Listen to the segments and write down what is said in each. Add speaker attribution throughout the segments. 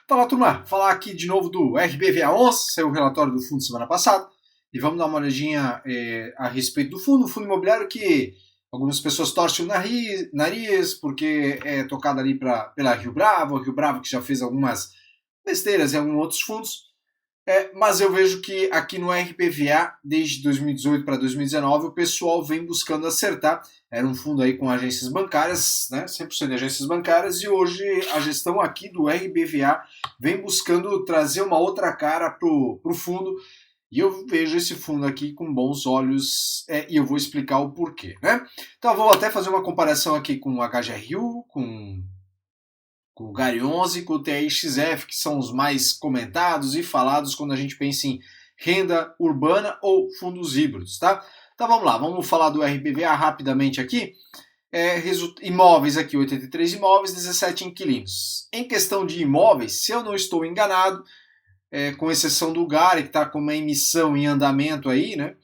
Speaker 1: Fala, turma, falar aqui de novo do RBVA11, saiu o relatório do fundo semana passada, e vamos dar uma olhadinha a respeito do fundo imobiliário que algumas pessoas torcem o nariz porque é tocado ali pela Rio Bravo que já fez algumas besteiras em alguns outros fundos, mas eu vejo que aqui no RBVA, desde 2018 para 2019, o pessoal vem buscando acertar. Era um fundo aí com agências bancárias, né, 100% de agências bancárias, e hoje a gestão aqui do RBVA vem buscando trazer uma outra cara para o fundo, e eu vejo esse fundo aqui com bons olhos, e eu vou explicar o porquê, né? Então eu vou até fazer uma comparação aqui com o HGRU, com o GARI 11 e com o TRXF, que são os mais comentados e falados quando a gente pensa em renda urbana ou fundos híbridos, tá? Então vamos lá, vamos falar do RBVA rapidamente aqui. Imóveis aqui, 83 imóveis, 17 inquilinos. Em questão de imóveis, se eu não estou enganado, com exceção do GARI, que está com uma emissão em andamento aí, né?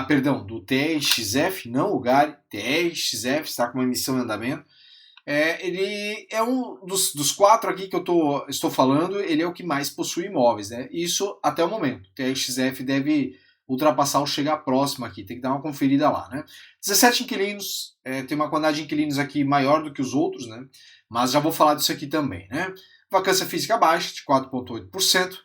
Speaker 1: Perdão, do TRXF, não o GARI, TRXF está com uma emissão em andamento. Ele é um dos quatro aqui que eu estou falando, ele é o que mais possui imóveis, né? Isso até o momento. O TRXF deve ultrapassar ou chegar próximo aqui, tem que dar uma conferida lá, né? 17 inquilinos, tem uma quantidade de inquilinos aqui maior do que os outros, né? Mas já vou falar disso aqui também, né? Vacância física baixa, de 4,8%.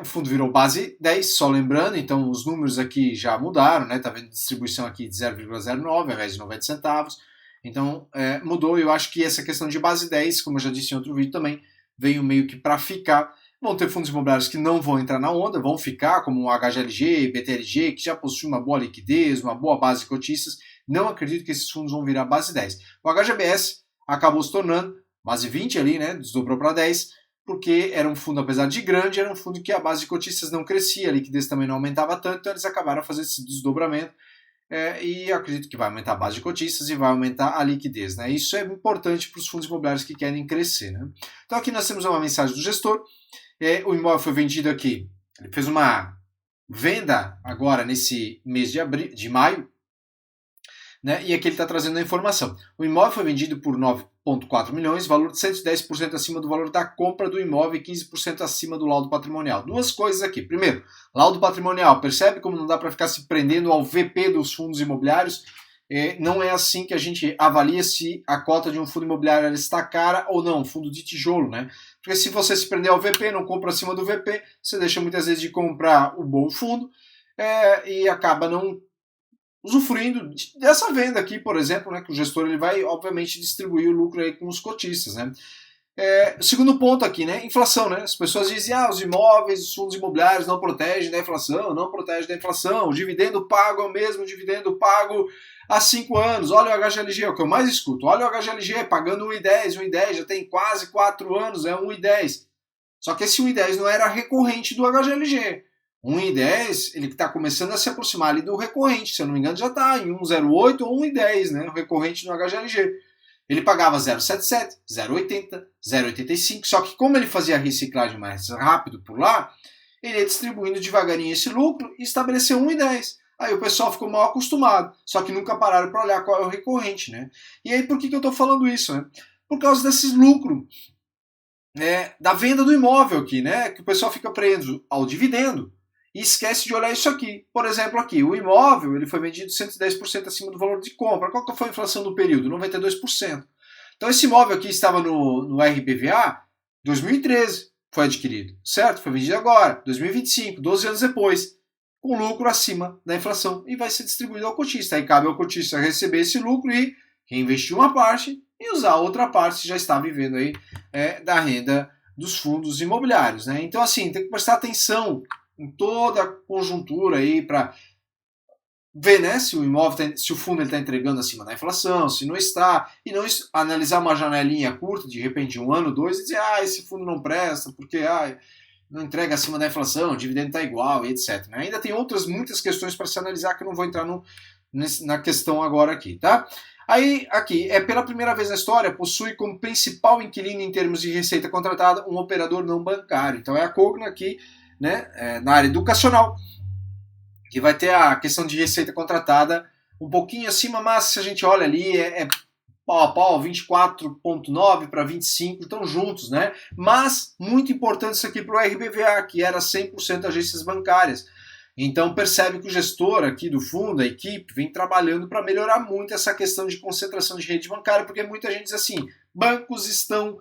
Speaker 1: O fundo virou base 10, só lembrando, então os números aqui já mudaram, né? Tá vendo distribuição aqui de 0,09 ao invés de 90 centavos. Então mudou, e eu acho que essa questão de base 10, como eu já disse em outro vídeo também, veio meio que para ficar. Vão ter fundos imobiliários que não vão entrar na onda, vão ficar, como o HGLG, BTLG, que já possui uma boa liquidez, uma boa base de cotistas. Não acredito que esses fundos vão virar base 10. O HGBS acabou se tornando base 20 ali, né? Desdobrou para 10, porque era um fundo, apesar de grande, era um fundo que a base de cotistas não crescia, a liquidez também não aumentava tanto, então eles acabaram fazendo esse desdobramento. E acredito que vai aumentar a base de cotistas e vai aumentar a liquidez, né? Isso é importante para os fundos imobiliários que querem crescer, né? Então aqui nós temos uma mensagem do gestor. O imóvel foi vendido aqui, ele fez uma venda agora nesse mês de maio, né? E aqui ele está trazendo a informação. O imóvel foi vendido por 9,4 milhões, valor de 110% acima do valor da compra do imóvel e 15% acima do laudo patrimonial. Duas coisas aqui. Primeiro, laudo patrimonial. Percebe como não dá para ficar se prendendo ao VP dos fundos imobiliários? Não é assim que a gente avalia se a cota de um fundo imobiliário está cara ou não, fundo de tijolo, né? Porque se você se prender ao VP, não compra acima do VP, você deixa muitas vezes de comprar o bom fundo e acaba não usufruindo dessa venda aqui, por exemplo, né, que o gestor ele vai, obviamente, distribuir o lucro aí com os cotistas, né? Segundo ponto aqui, né, inflação, né? As pessoas dizem, os imóveis, os fundos imobiliários não protegem da inflação, não protegem da inflação, o dividendo pago é o mesmo dividendo pago há 5 anos, olha o HGLG, é o que eu mais escuto, olha o HGLG pagando 1,10, já tem quase 4 anos, é 1,10. Só que esse 1,10 não era recorrente do HGLG. 1,10, ele está começando a se aproximar ali do recorrente, se eu não me engano já está em 1,08 ou 1,10, né, o recorrente no HGLG. Ele pagava 0,77, 0,80, 0,85, só que como ele fazia a reciclagem mais rápido por lá, ele ia distribuindo devagarinho esse lucro e estabeleceu 1,10. Aí o pessoal ficou mal acostumado, só que nunca pararam para olhar qual é o recorrente, né? E aí por que eu estou falando isso, né? Por causa desses lucros da venda do imóvel aqui, né? Que o pessoal fica preso ao dividendo e esquece de olhar isso aqui. Por exemplo, aqui, o imóvel ele foi vendido 110% acima do valor de compra. Qual que foi a inflação do período? 92%. Então esse imóvel aqui estava no RBVA 2013, foi adquirido, certo? Foi vendido agora, 2025, 12 anos depois, com lucro acima da inflação e vai ser distribuído ao cotista. Aí cabe ao cotista receber esse lucro e reinvestir uma parte e usar a outra parte que já está vivendo aí da renda dos fundos imobiliários, né? Então assim, tem que prestar atenção em toda a conjuntura aí para ver, né, se o imóvel, se o fundo está entregando acima da inflação, se não está, e não analisar uma janelinha curta, de repente 1 ano, 2, e dizer, esse fundo não presta, porque não entrega acima da inflação, o dividendo está igual, e etc. Né? Ainda tem muitas questões para se analisar que eu não vou entrar na questão agora aqui, tá? Aí, aqui, pela primeira vez na história, possui como principal inquilino em termos de receita contratada um operador não bancário. Então é a Cogna aqui, né, na área educacional, que vai ter a questão de receita contratada um pouquinho acima, mas se a gente olha ali, pau a pau, 24,9 para 25, estão juntos, né? Mas, muito importante isso aqui para o RBVA, que era 100% agências bancárias. Então percebe que o gestor aqui do fundo, a equipe, vem trabalhando para melhorar muito essa questão de concentração de rede bancária, porque muita gente diz assim, bancos estão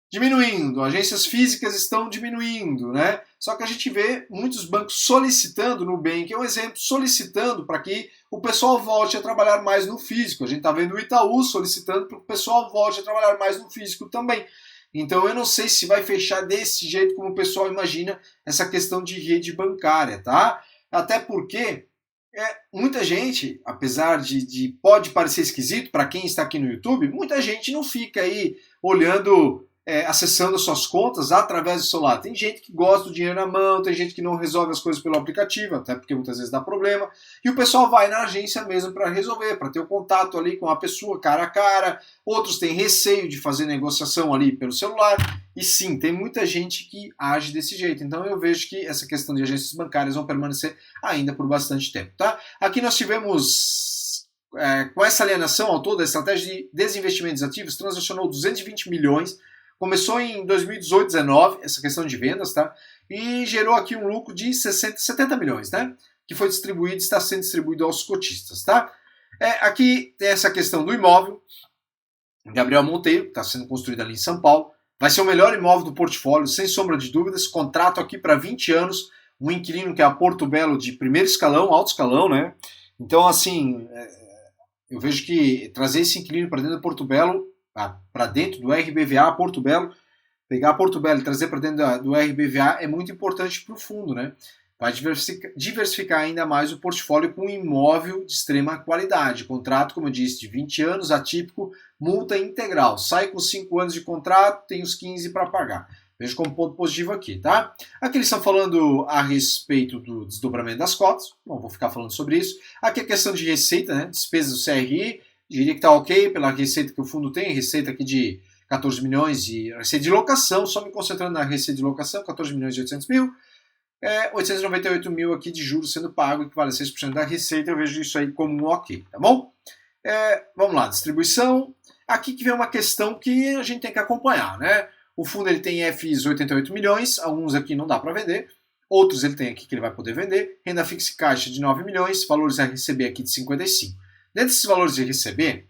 Speaker 1: diminuindo, agências físicas estão diminuindo, né? Só que a gente vê muitos bancos solicitando, Nubank é um exemplo, solicitando para que o pessoal volte a trabalhar mais no físico. A gente está vendo o Itaú solicitando para que o pessoal volte a trabalhar mais no físico também. Então eu não sei se vai fechar desse jeito como o pessoal imagina essa questão de rede bancária, tá? Até porque muita gente, apesar de pode parecer esquisito para quem está aqui no YouTube, muita gente não fica aí olhando, acessando suas contas através do celular. Tem gente que gosta do dinheiro na mão, tem gente que não resolve as coisas pelo aplicativo, até porque muitas vezes dá problema, e o pessoal vai na agência mesmo para resolver, para ter o contato ali com a pessoa cara a cara. Outros têm receio de fazer negociação ali pelo celular, e sim, tem muita gente que age desse jeito. Então eu vejo que essa questão de agências bancárias vão permanecer ainda por bastante tempo, tá? Aqui nós tivemos, com essa alienação ao todo, a estratégia de desinvestimentos ativos transacionou 220 milhões. Começou em 2018, 19, essa questão de vendas, tá? E gerou aqui um lucro de 70 milhões, né? Que foi distribuído, está sendo distribuído aos cotistas, tá? Aqui tem essa questão do imóvel. Gabriel Monteiro, que está sendo construído ali em São Paulo. Vai ser o melhor imóvel do portfólio, sem sombra de dúvidas. Contrato aqui para 20 anos. Um inquilino que é a Porto Belo de primeiro escalão, alto escalão, né? Então, assim, eu vejo que trazer esse inquilino para dentro do Porto Belo, para dentro do RBVA Porto Belo, pegar Porto Belo e trazer para dentro do RBVA é muito importante para o fundo, né? Vai diversificar ainda mais o portfólio com um imóvel de extrema qualidade. Contrato, como eu disse, de 20 anos, atípico, multa integral. Sai com 5 anos de contrato, tem os 15 para pagar. Vejo como ponto positivo aqui, tá? Aqui eles estão falando a respeito do desdobramento das cotas. Não vou ficar falando sobre isso. Aqui a questão de receita, né? Despesas do CRI. Diria que está ok pela receita que o fundo tem. Receita aqui de 14 milhões de receita de locação. Só me concentrando na receita de locação, 14 milhões e 800 mil. 898 mil aqui de juros sendo pago, que vale 6% da receita. Eu vejo isso aí como um ok, tá bom? Vamos lá, distribuição. Aqui que vem uma questão que a gente tem que acompanhar, né? O fundo ele tem FIs 88 milhões, alguns aqui não dá para vender, outros ele tem aqui que ele vai poder vender. Renda fixa e caixa de 9 milhões, valores a receber aqui de 55. Dentro desses valores de receber,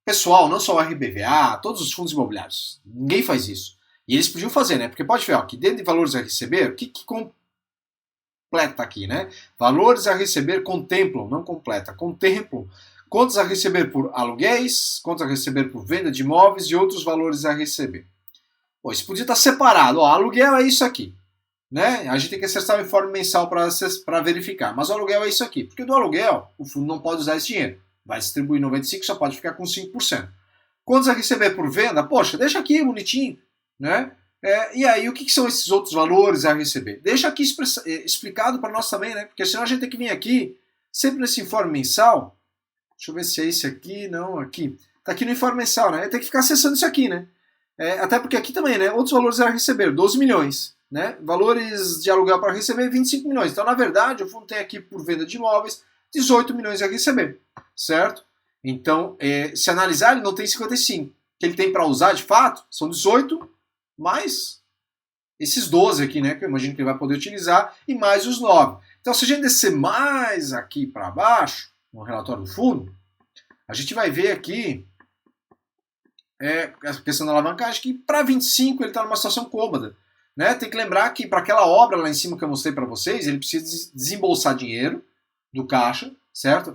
Speaker 1: pessoal, não só o RBVA, todos os fundos imobiliários, ninguém faz isso. E eles podiam fazer, né? Porque pode ver, ó, que dentro de valores a receber, o que completa aqui, né? Valores a receber contemplam, não completa, contemplam contas a receber por aluguéis, contas a receber por venda de imóveis e outros valores a receber. Pô, isso podia estar separado. Ó, aluguel é isso aqui, né? A gente tem que acessar o informe mensal para verificar. Mas o aluguel é isso aqui. Porque do aluguel, o fundo não pode usar esse dinheiro. Vai distribuir 95%, só pode ficar com 5%. Contas a receber por venda, poxa, deixa aqui bonitinho, né? E aí, o que são esses outros valores a receber? Deixa aqui explicado para nós também, né? Porque senão a gente tem que vir aqui, sempre nesse informe mensal. Deixa eu ver se é esse aqui, não, aqui. Tá aqui no informe mensal, né? Tem que ficar acessando isso aqui, né? Até porque aqui também, né? Outros valores a receber, 12 milhões. Né? Valores de aluguel para receber, 25 milhões. Então, na verdade, o fundo tem aqui por venda de imóveis, 18 milhões a receber. Certo? Então, se analisar, ele não tem 55. O que ele tem para usar, de fato, são 18 mais esses 12 aqui, né? Que eu imagino que ele vai poder utilizar, e mais os 9. Então, se a gente descer mais aqui para baixo, no relatório do fundo, a gente vai ver aqui a questão da alavancagem, que para 25 ele está numa situação cômoda. Né? Tem que lembrar que para aquela obra lá em cima que eu mostrei para vocês, ele precisa desembolsar dinheiro do caixa, certo?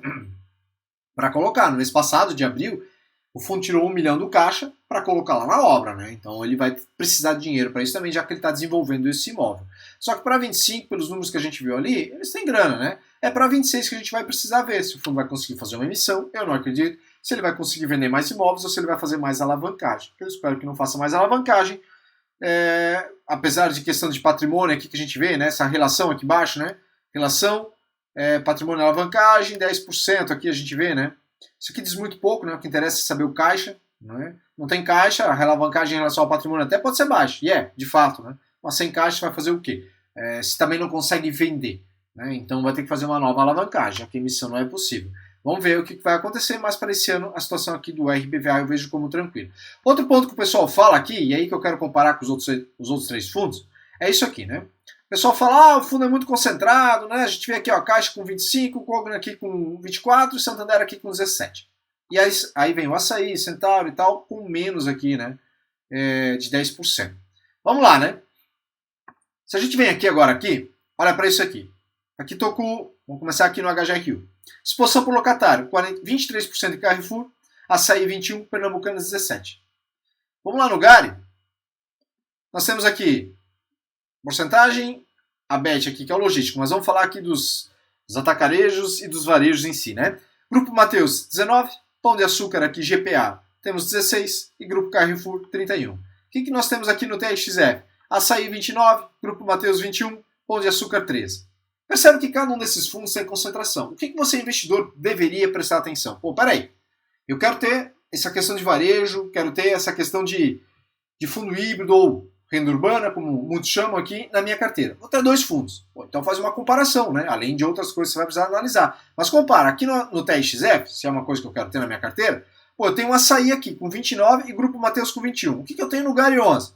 Speaker 1: Para colocar. No mês passado, de abril, o fundo tirou 1 milhão do caixa para colocar lá na obra. Né? Então ele vai precisar de dinheiro para isso também, já que ele está desenvolvendo esse imóvel. Só que para 25, pelos números que a gente viu ali, eles têm grana. Né? É para 26 que a gente vai precisar ver se o fundo vai conseguir fazer uma emissão. Eu não acredito. Se ele vai conseguir vender mais imóveis ou se ele vai fazer mais alavancagem. Eu espero que não faça mais alavancagem. Apesar de questão de patrimônio aqui que a gente vê, né, essa relação aqui embaixo, né, relação patrimônio e alavancagem, 10% aqui a gente vê, né, isso aqui diz muito pouco, né, o que interessa é saber o caixa, né, não tem caixa, a alavancagem em relação ao patrimônio até pode ser baixa, e de fato, né, mas sem caixa você vai fazer o quê? Se também não consegue vender, né, então vai ter que fazer uma nova alavancagem, já que a emissão não é possível. Vamos ver o que vai acontecer, mas para esse ano a situação aqui do RBVA eu vejo como tranquilo. Outro ponto que o pessoal fala aqui, e aí que eu quero comparar com os outros três fundos, é isso aqui, né? O pessoal fala, o fundo é muito concentrado, né? A gente vê aqui ó, a Caixa com 25, o Cogna aqui com 24 e o Santander aqui com 17. E aí vem o Açaí, Centauro e tal, com menos aqui, né? De 10%. Vamos lá, né? Se a gente vem aqui agora, olha para isso aqui. Aqui estou com, vamos começar aqui no HGRU. Exposição por locatário, 23% de Carrefour, Açaí 21%, Pernambucanas 17%. Vamos lá no Gari. Nós temos aqui porcentagem, a BET aqui, que é o logístico, mas vamos falar aqui dos atacarejos e dos varejos em si, né? Grupo Mateus, 19%, Pão de Açúcar aqui, GPA, temos 16% e Grupo Carrefour, 31%. O que nós temos aqui no TXF? Açaí, 29%, Grupo Mateus, 21%, Pão de Açúcar, 13%. Percebe que cada um desses fundos tem concentração. O que você, investidor, deveria prestar atenção? Pô, peraí, eu quero ter essa questão de varejo, quero ter essa questão de fundo híbrido ou renda urbana, como muitos chamam aqui, na minha carteira. Vou ter dois fundos. Pô, então faz uma comparação, né? Além de outras coisas que você vai precisar analisar. Mas compara, aqui no TXF, se é uma coisa que eu quero ter na minha carteira, pô, eu tenho um Açaí aqui com 29 e Grupo Mateus com 21. O que eu tenho no Gari 11?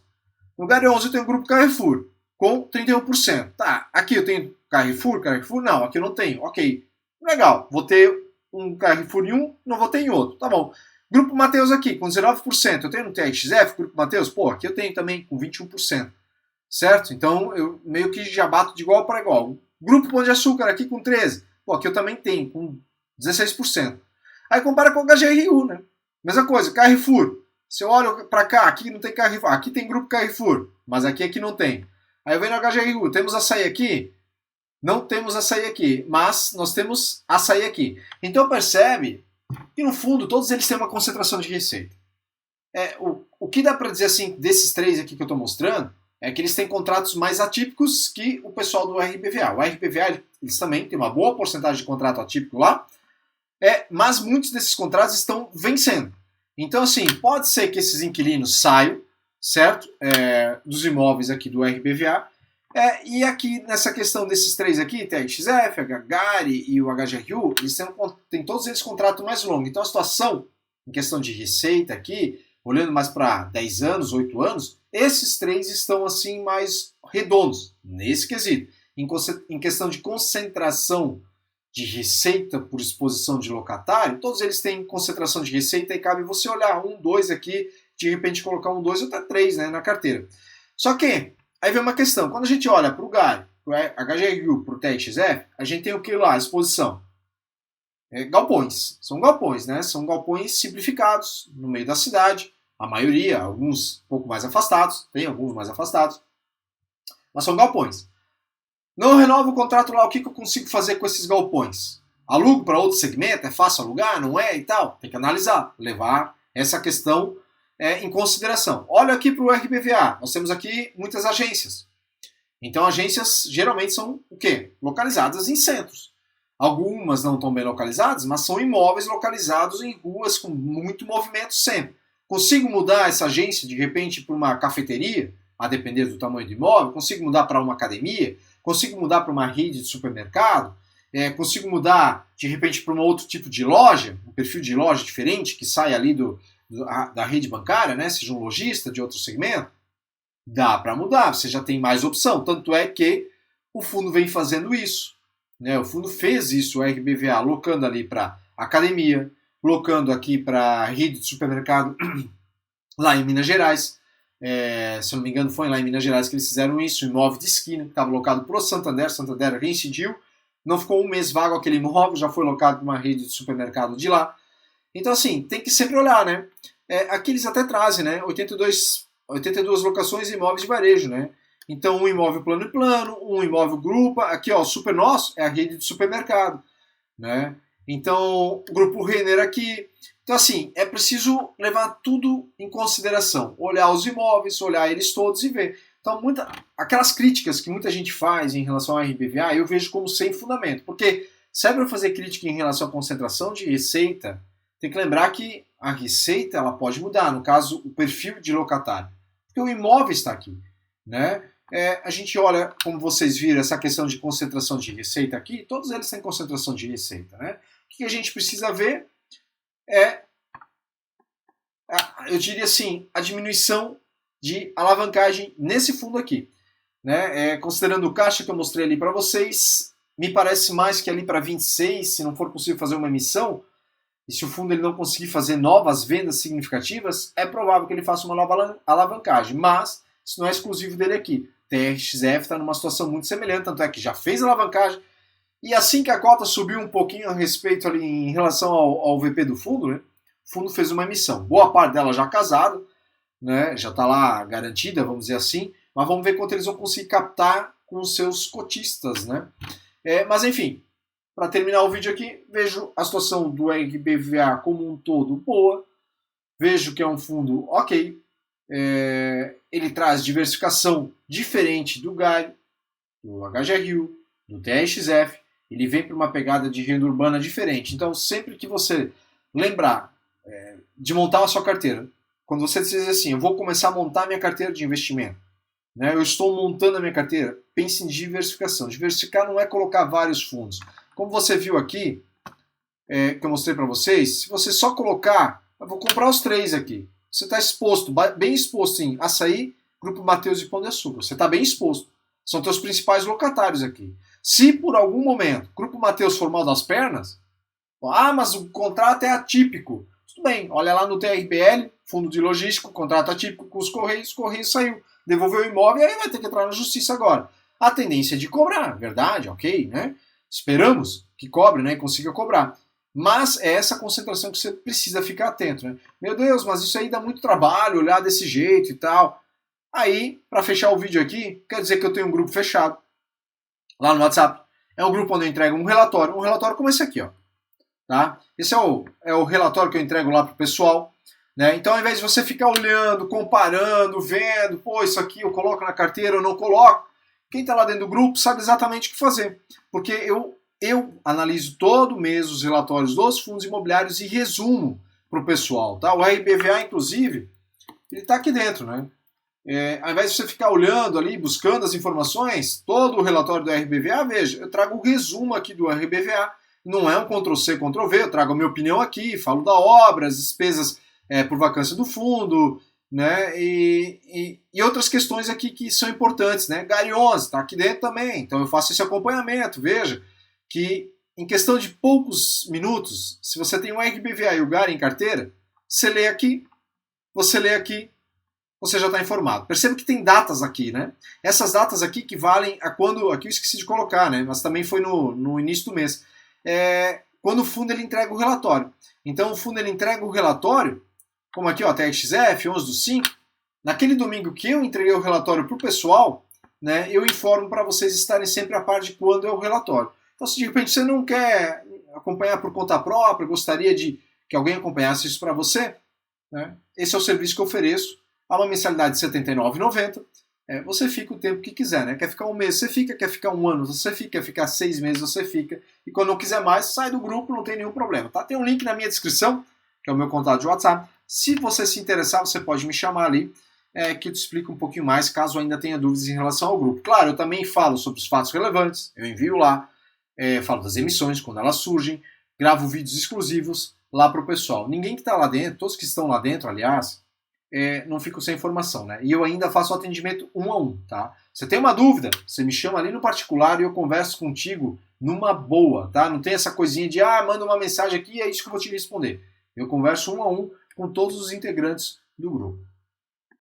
Speaker 1: No Gari 11 eu tenho o Grupo Carrefour com 31%. Tá, aqui eu tenho Carrefour não, aqui eu não tenho. Ok, legal, vou ter um Carrefour em um, não vou ter em outro. Tá bom. Grupo Mateus aqui, com 19%. Eu tenho no TXF, Grupo Mateus, pô, aqui eu tenho também com 21%. Certo? Então, eu meio que já bato de igual para igual. Grupo Pão de Açúcar aqui com 13%. Pô, aqui eu também tenho, com 16%. Aí compara com o HGRU, né? Mesma coisa, Carrefour. Se eu olho para cá, aqui não tem Carrefour. Aqui tem Grupo Carrefour, mas aqui não tem. Aí eu venho no HGRU, temos Açaí aqui? Não temos Açaí aqui, mas nós temos Açaí aqui. Então percebe que no fundo todos eles têm uma concentração de receita. O que dá para dizer assim desses três aqui que eu estou mostrando é que eles têm contratos mais atípicos que o pessoal do RBVA. O RBVA eles também têm uma boa porcentagem de contrato atípico lá, mas muitos desses contratos estão vencendo. Então assim, pode ser que esses inquilinos saiam, certo? Dos imóveis aqui do RBVA. E aqui, nessa questão desses três aqui, TXF, Gari e o HGRU, eles têm todos eles contrato mais longo. Então a situação, em questão de receita aqui, olhando mais para 10 anos, 8 anos, esses três estão assim mais redondos, nesse quesito. Em questão de concentração de receita por exposição de locatário, todos eles têm concentração de receita e cabe você olhar 1, 2 aqui, de repente colocar 1, 2 ou até 3 né, na carteira. Só que aí vem uma questão, quando a gente olha para o GAI, para o HGRU, para o TXF, a gente tem o que lá? A exposição. Galpões. São galpões, né? São galpões simplificados no meio da cidade, a maioria, alguns um pouco mais afastados, tem alguns mais afastados, mas são galpões. Não renovo o contrato lá, o que eu consigo fazer com esses galpões? Alugo para outro segmento? É fácil alugar? Não é? E tal? Tem que analisar, levar essa questão em consideração. Olha aqui para o RBVA, nós temos aqui muitas agências. Então agências geralmente são o quê? Localizadas em centros. Algumas não estão bem localizadas, mas são imóveis localizados em ruas com muito movimento sempre. Consigo mudar essa agência de repente para uma cafeteria, a depender do tamanho do imóvel? Consigo mudar para uma academia? Consigo mudar para uma rede de supermercado? Consigo mudar de repente para um outro tipo de loja, um perfil de loja diferente que sai ali da rede bancária, né? Seja um lojista de outro segmento? Dá para mudar, você já tem mais opção. Tanto é que o fundo vem fazendo isso. O fundo fez isso, o RBVA, locando ali para academia, locando aqui para rede de supermercado lá em Minas Gerais. Se eu não me engano, foi lá em Minas Gerais que eles fizeram isso, um imóvel de esquina, que estava locado para o Santander reincidiu, não ficou um mês vago aquele imóvel, já foi locado para uma rede de supermercado de lá. Então, assim, tem que sempre olhar, né? Aqui eles até trazem, né? 82 locações de imóveis de varejo, né? Então, um imóvel plano e plano, um imóvel grupo. Aqui, ó, o Super Nosso é a rede de supermercado, né? Então, o Grupo Renner aqui. Então, assim, é preciso levar tudo em consideração. Olhar os imóveis, olhar eles todos e ver. Então, aquelas críticas que muita gente faz em relação ao RBVA, eu vejo como sem fundamento. Porque, se é para fazer crítica em relação à concentração de receita, tem que lembrar que a receita ela pode mudar. No caso, o perfil de locatário. Porque o imóvel está aqui, né? A gente olha, como vocês viram, essa questão de concentração de receita aqui, todos eles têm concentração de receita, né? que a gente precisa ver é, eu diria assim, a diminuição de alavancagem nesse fundo aqui. Né? Considerando o caixa que eu mostrei ali para vocês, me parece mais que ali para 26, se não for possível fazer uma emissão, e se o fundo ele não conseguir fazer novas vendas significativas, é provável que ele faça uma nova alavancagem. Mas isso não é exclusivo dele aqui. TRXF está numa situação muito semelhante, tanto é que já fez alavancagem, e assim que a cota subiu um pouquinho a respeito ali em relação ao VP do fundo, né? O fundo fez uma emissão. Boa parte dela já casada, né? Já está lá garantida, vamos dizer assim, mas vamos ver quanto eles vão conseguir captar com os seus cotistas, né? Mas enfim, para terminar o vídeo aqui, vejo a situação do RBVA como um todo boa, vejo que é um fundo ok, ele traz diversificação diferente do GARI, do HGRU, do TRXF, ele vem para uma pegada de renda urbana diferente. Então, sempre que você lembrar de montar a sua carteira, quando você diz assim, eu vou começar a montar minha carteira de investimento, né, eu estou montando a minha carteira, pense em diversificação. Diversificar não é colocar vários fundos. Como você viu aqui, que eu mostrei para vocês, se você só colocar, eu vou comprar os 3 aqui. Você está exposto, bem exposto em Açaí, Grupo Mateus e Pão de Açúcar. Você está bem exposto. São teus principais locatários aqui. Se por algum momento Grupo Mateus for mal das pernas, mas o contrato é atípico. Tudo bem, olha lá no TRBL, Fundo de Logístico, contrato atípico com os Correios saiu. Devolveu o imóvel e aí vai ter que entrar na justiça agora. A tendência é de cobrar, verdade, ok, né? Esperamos que cobre, né, e consiga cobrar. Mas é essa concentração que você precisa ficar atento, né? Meu Deus, mas isso aí dá muito trabalho, olhar desse jeito e tal. Aí, para fechar o vídeo aqui, quer dizer que eu tenho um grupo fechado lá no WhatsApp. É um grupo onde eu entrego um relatório como esse aqui, ó. Tá? Esse é o relatório que eu entrego lá pro pessoal. Né? Então, ao invés de você ficar olhando, comparando, vendo, pô, isso aqui eu coloco na carteira, eu não coloco, quem está lá dentro do grupo sabe exatamente o que fazer. Porque eu analiso todo mês os relatórios dos fundos imobiliários e resumo para o pessoal. Tá? O RBVA, inclusive, ele está aqui dentro. Né? Ao invés de você ficar olhando ali, buscando as informações, todo o relatório do RBVA, veja, eu trago o resumo aqui do RBVA. Não é um Ctrl-C, Ctrl-V, eu trago a minha opinião aqui, falo da obra, as despesas por vacância do fundo, né? E outras questões aqui que são importantes, né? GARI 11 está aqui dentro também, então eu faço esse acompanhamento. Veja que em questão de poucos minutos, se você tem o RBVA e o GARI em carteira, você lê aqui, você já está informado. Perceba que tem datas aqui, né? Essas datas aqui que valem a quando, aqui eu esqueci de colocar, né? Mas também foi no início do mês. Quando o fundo ele entrega o relatório. Então o fundo ele entrega o relatório, como aqui, ó, TRXF, 11/5, naquele domingo que eu entreguei o relatório para o pessoal, né, eu informo para vocês estarem sempre a par de quando é o relatório. Então, se de repente você não quer acompanhar por conta própria, gostaria de que alguém acompanhasse isso para você, né, esse é o serviço que eu ofereço. Há uma mensalidade de R$ 79,90. Você fica o tempo que quiser, né? Quer ficar um mês, você fica. Quer ficar um ano, você fica. Quer ficar 6 meses, você fica. E quando não quiser mais, sai do grupo, não tem nenhum problema. Tá? Tem um link na minha descrição, que é o meu contato de WhatsApp. Se você se interessar, você pode me chamar ali, que eu te explico um pouquinho mais, caso ainda tenha dúvidas em relação ao grupo. Claro, eu também falo sobre os fatos relevantes, eu envio lá, falo das emissões, quando elas surgem, gravo vídeos exclusivos lá para o pessoal. Ninguém que está lá dentro, todos que estão lá dentro, aliás, não ficam sem informação, né? E eu ainda faço o atendimento 1 a 1, tá? Você tem uma dúvida, você me chama ali no particular e eu converso contigo numa boa, tá? Não tem essa coisinha de, manda uma mensagem aqui e é isso que eu vou te responder. Eu converso 1 a 1 com todos os integrantes do grupo.